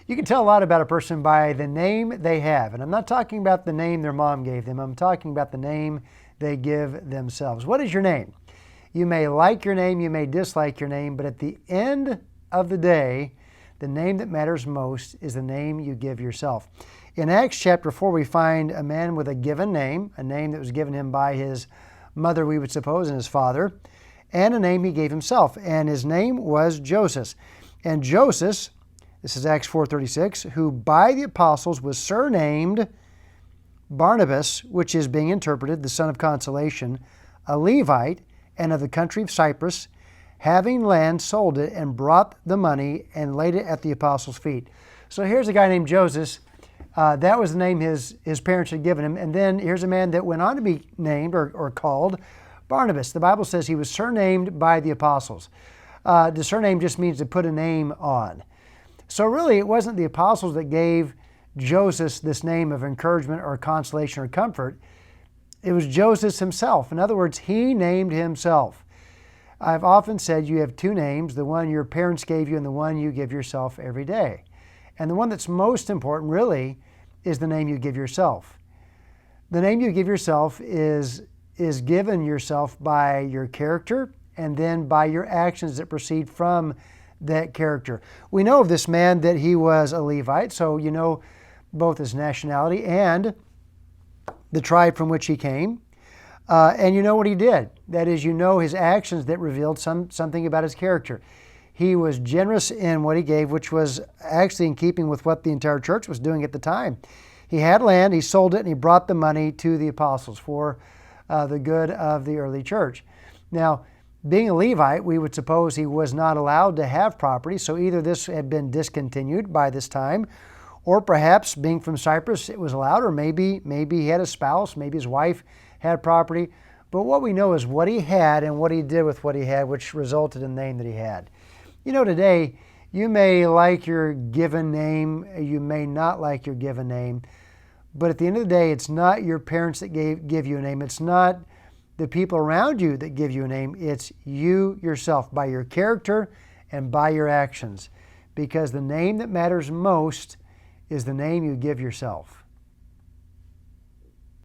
You can tell a lot about a person by the name they have. And I'm not talking about the name their mom gave them. I'm talking about the name they give themselves. What is your name? You may like your name, you may dislike your name, but at the end of the day, the name that matters most is the name you give yourself. In Acts chapter 4, we find a man with a given name, a name that was given him by his mother, we would suppose, and his father, and a name he gave himself. And his name was Joseph. And Joseph, this is Acts 4:36, who by the apostles was surnamed Barnabas, which is being interpreted the son of consolation, a Levite, and of the country of Cyprus, having land, sold it, and brought the money and laid it at the apostles' feet. So here's a guy named Joseph. That was the name his parents had given him. And then here's a man that went on to be named or called Barnabas. The Bible says he was surnamed by the apostles. The surname just means to put a name on. So really, it wasn't the apostles that gave Joseph this name of encouragement or consolation or comfort. It was Joseph himself. In other words, he named himself. I've often said you have two names, the one your parents gave you and the one you give yourself every day. And the one that's most important, really, is the name you give yourself. The name you give yourself is given yourself by your character and then by your actions that proceed from that character. We know of this man that he was a Levite, so you know both his nationality and the tribe from which he came. And you know what he did. That is, you know his actions that revealed something about his character. He was generous in what he gave, which was actually in keeping with what the entire church was doing at the time. He had land, he sold it, and he brought the money to the apostles for the good of the early church. Now, being a Levite, we would suppose he was not allowed to have property, so either this had been discontinued by this time, or perhaps being from Cyprus, it was allowed, or maybe he had a spouse, maybe his wife had property. But what we know is what he had and what he did with what he had, which resulted in the name that he had. You know, today, you may like your given name, you may not like your given name, but at the end of the day, it's not your parents that give you a name. It's not the people around you that give you a name. It's you yourself, by your character and by your actions. Because the name that matters most is the name you give yourself.